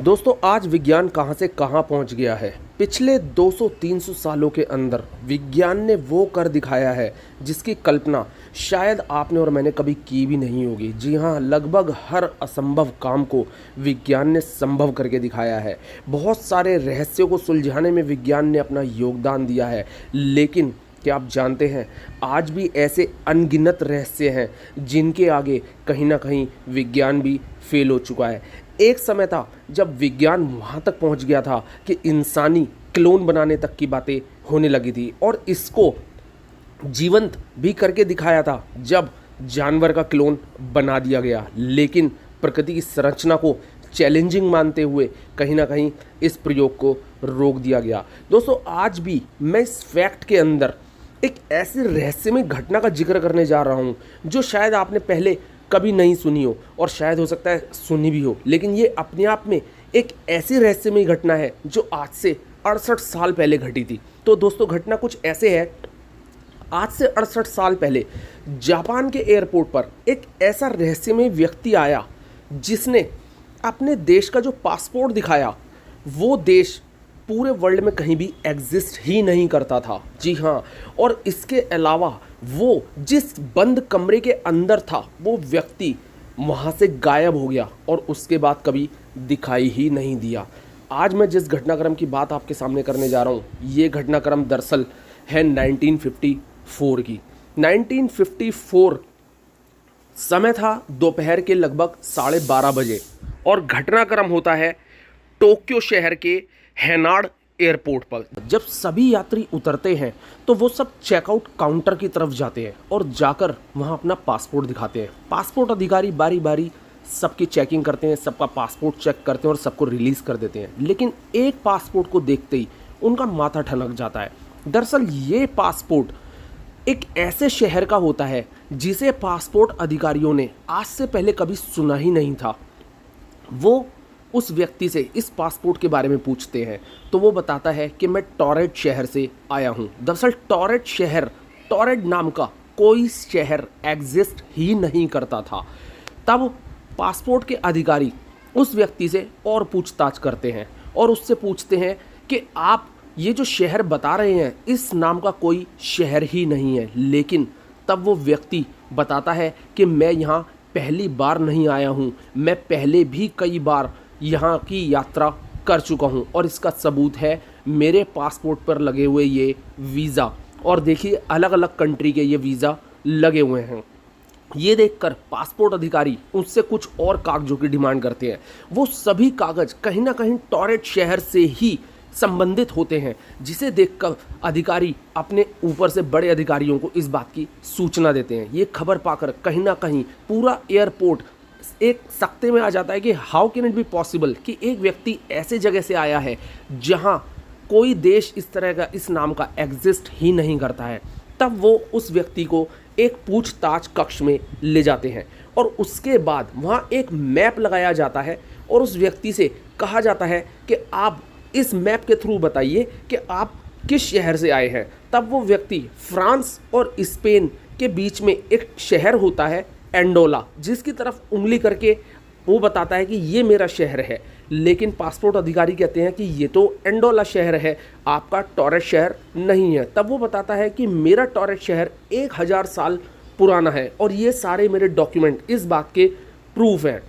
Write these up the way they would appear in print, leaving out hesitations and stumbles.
दोस्तों आज विज्ञान कहाँ से कहाँ पहुँच गया है। पिछले 200-300 सालों के अंदर विज्ञान ने वो कर दिखाया है जिसकी कल्पना शायद आपने और मैंने कभी की भी नहीं होगी। जी हाँ, लगभग हर असंभव काम को विज्ञान ने संभव करके दिखाया है। बहुत सारे रहस्यों को सुलझाने में विज्ञान ने अपना योगदान दिया है। लेकिन क्या आप जानते हैं, आज भी ऐसे अनगिनत रहस्य हैं जिनके आगे कहीं ना कहीं विज्ञान भी फेल हो चुका है। एक समय था जब विज्ञान वहाँ तक पहुँच गया था कि इंसानी क्लोन बनाने तक की बातें होने लगी थी और इसको जीवंत भी करके दिखाया था जब जानवर का क्लोन बना दिया गया। लेकिन प्रकृति की संरचना को चैलेंजिंग मानते हुए कहीं ना कहीं इस प्रयोग को रोक दिया गया। दोस्तों आज भी मैं इस फैक्ट के अंदर एक ऐसे रहस्यमय घटना का जिक्र करने जा रहा हूँ जो शायद आपने पहले कभी नहीं सुनी हो और शायद हो सकता है सुनी भी हो, लेकिन ये अपने आप में एक ऐसी रहस्यमय घटना है जो आज से 68 साल पहले घटी थी। तो दोस्तों घटना कुछ ऐसे है। आज से 68 साल पहले जापान के एयरपोर्ट पर एक ऐसा रहस्यमय व्यक्ति आया जिसने अपने देश का जो पासपोर्ट दिखाया वो देश पूरे वर्ल्ड में कहीं भी एग्जिस्ट ही नहीं करता था। जी हाँ, और इसके अलावा वो जिस बंद कमरे के अंदर था वो व्यक्ति वहाँ से गायब हो गया और उसके बाद कभी दिखाई ही नहीं दिया। आज मैं जिस घटनाक्रम की बात आपके सामने करने जा रहा हूँ ये घटनाक्रम दरअसल है 1954 की। 1954 समय था दोपहर के लगभग 12:30 बजे और घटनाक्रम होता है टोक्यो शहर के हैनाड एयरपोर्ट पर। जब सभी यात्री उतरते हैं तो वो सब चेकआउट काउंटर की तरफ जाते हैं और जाकर वहाँ अपना पासपोर्ट दिखाते हैं। पासपोर्ट अधिकारी बारी बारी सबकी चेकिंग करते हैं, सबका पासपोर्ट चेक करते हैं और सबको रिलीज़ कर देते हैं। लेकिन एक पासपोर्ट को देखते ही उनका माथा ठनक जाता है। दरअसल ये पासपोर्ट एक ऐसे शहर का होता है जिसे पासपोर्ट अधिकारियों ने आज से पहले कभी सुना ही नहीं था। वो उस व्यक्ति से इस पासपोर्ट के बारे में पूछते हैं तो वो बताता है कि मैं टोरेट शहर से आया हूँ। दरअसल टोरेट नाम का कोई शहर एग्जिस्ट ही नहीं करता था। तब पासपोर्ट के अधिकारी उस व्यक्ति से और पूछताछ करते हैं और उससे पूछते हैं कि आप ये जो शहर बता रहे हैं इस नाम का कोई शहर ही नहीं है। लेकिन तब वो व्यक्ति बताता है कि मैं यहाँ पहली बार नहीं आया हूँ, मैं पहले भी कई बार यहाँ की यात्रा कर चुका हूँ और इसका सबूत है मेरे पासपोर्ट पर लगे हुए ये वीज़ा। और देखिए अलग अलग कंट्री के ये वीज़ा लगे हुए हैं। ये देखकर पासपोर्ट अधिकारी उससे कुछ और कागजों की डिमांड करते हैं। वो सभी कागज़ कहीं ना कहीं टोरेट शहर से ही संबंधित होते हैं, जिसे देखकर अधिकारी अपने ऊपर से बड़े अधिकारियों को इस बात की सूचना देते हैं। ये खबर पाकर कहीं ना कहीं पूरा एयरपोर्ट एक सकते में आ जाता है कि how can it be possible कि एक व्यक्ति ऐसे जगह से आया है जहां कोई देश इस तरह का इस नाम का एग्जिस्ट ही नहीं करता है। तब वो उस व्यक्ति को एक पूछताछ कक्ष में ले जाते हैं और उसके बाद वहां एक मैप लगाया जाता है और उस व्यक्ति से कहा जाता है कि आप इस मैप के थ्रू बताइए कि आप किस शहर से आए हैं। तब वो व्यक्ति फ्रांस और स्पेन के बीच में एक शहर होता है एंडोला, जिसकी तरफ उंगली करके वो बताता है कि ये मेरा शहर है। लेकिन पासपोर्ट अधिकारी कहते हैं कि ये तो एंडोला शहर है, आपका टोरेट शहर नहीं है। तब वो बताता है कि मेरा टोरेट शहर 1000 साल पुराना है और ये सारे मेरे डॉक्यूमेंट इस बात के प्रूफ हैं।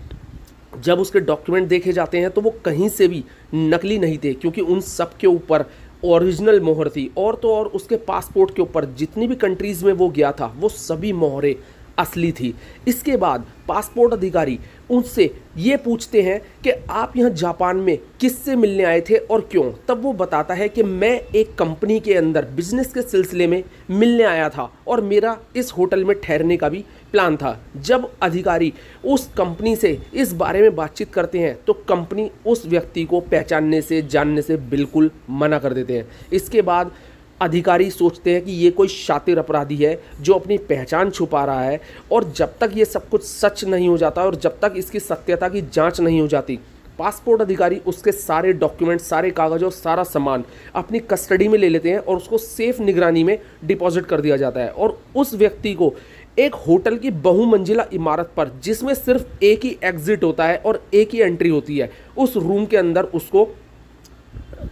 जब उसके डॉक्यूमेंट देखे जाते हैं तो वो कहीं से भी नकली नहीं थे, क्योंकि उन सब के ऊपर ओरिजिनल मोहर थी। और तो और उसके पासपोर्ट के ऊपर जितनी भी कंट्रीज़ में वो गया था वो सभी मोहरें असली थी। इसके बाद पासपोर्ट अधिकारी उनसे ये पूछते हैं कि आप यहाँ जापान में किससे मिलने आए थे और क्यों। तब वो बताता है कि मैं एक कंपनी के अंदर बिजनेस के सिलसिले में मिलने आया था और मेरा इस होटल में ठहरने का भी प्लान था। जब अधिकारी उस कंपनी से इस बारे में बातचीत करते हैं तो कंपनी उस व्यक्ति को पहचानने से जानने से बिल्कुल मना कर देते हैं। इसके बाद अधिकारी सोचते हैं कि ये कोई शातिर अपराधी है जो अपनी पहचान छुपा रहा है, और जब तक ये सब कुछ सच नहीं हो जाता और जब तक इसकी सत्यता की जांच नहीं हो जाती पासपोर्ट अधिकारी उसके सारे डॉक्यूमेंट, सारे कागज और सारा सामान अपनी कस्टडी में ले लेते हैं और उसको सेफ निगरानी में डिपॉजिट कर दिया जाता है और उस व्यक्ति को एक होटल की बहुमंजिला इमारत पर, जिसमें सिर्फ एक ही एग्जिट होता है और एक ही एंट्री होती है, उस रूम के अंदर उसको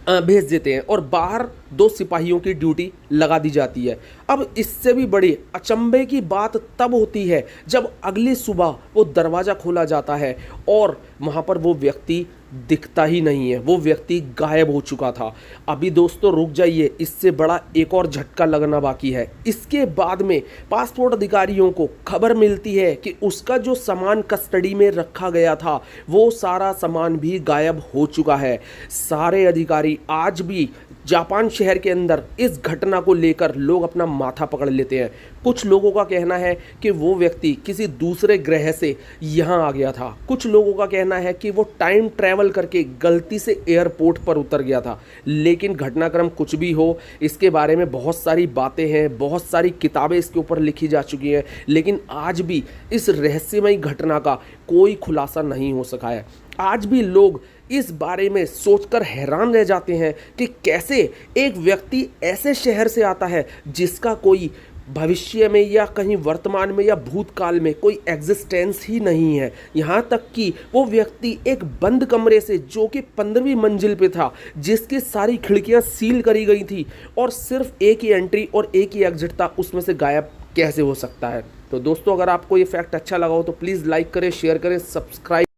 भेज देते हैं और बाहर 2 सिपाहियों की ड्यूटी लगा दी जाती है। अब इससे भी बड़ी अचंभे की बात तब होती है जब अगली सुबह वो दरवाज़ा खोला जाता है और वहाँ पर वो व्यक्ति दिखता ही नहीं है, वो व्यक्ति गायब हो चुका था। अभी दोस्तों रुक जाइए, इससे बड़ा एक और झटका लगना बाकी है। इसके बाद में पासपोर्ट अधिकारियों को खबर मिलती है कि उसका जो सामान कस्टडी में रखा गया था वो सारा सामान भी गायब हो चुका है। सारे अधिकारी आज भी जापान शहर के अंदर इस घटना को लेकर लोग अपना माथा पकड़ लेते हैं। कुछ लोगों का कहना है कि वो व्यक्ति किसी दूसरे ग्रह से यहाँ आ गया था, कुछ लोगों का कहना है कि वो टाइम ट्रैवल करके गलती से एयरपोर्ट पर उतर गया था। लेकिन घटनाक्रम कुछ भी हो, इसके बारे में बहुत सारी बातें हैं, बहुत सारी किताबें इसके ऊपर लिखी जा चुकी हैं, लेकिन आज भी इस रहस्यमयी घटना का कोई खुलासा नहीं हो सका है। आज भी लोग इस बारे में सोचकर हैरान रह जाते हैं कि कैसे एक व्यक्ति ऐसे शहर से आता है जिसका कोई भविष्य में या कहीं वर्तमान में या भूतकाल में कोई एग्जिस्टेंस ही नहीं है। यहाँ तक कि वो व्यक्ति एक बंद कमरे से, जो कि 15वीं मंजिल पे था, जिसकी सारी खिड़कियाँ सील करी गई थी और सिर्फ एक ही एंट्री और एक ही एग्जिट था, उसमें से गायब कैसे हो सकता है। तो दोस्तों, अगर आपको ये फैक्ट अच्छा लगा हो तो प्लीज़ लाइक करें, शेयर करें, सब्सक्राइब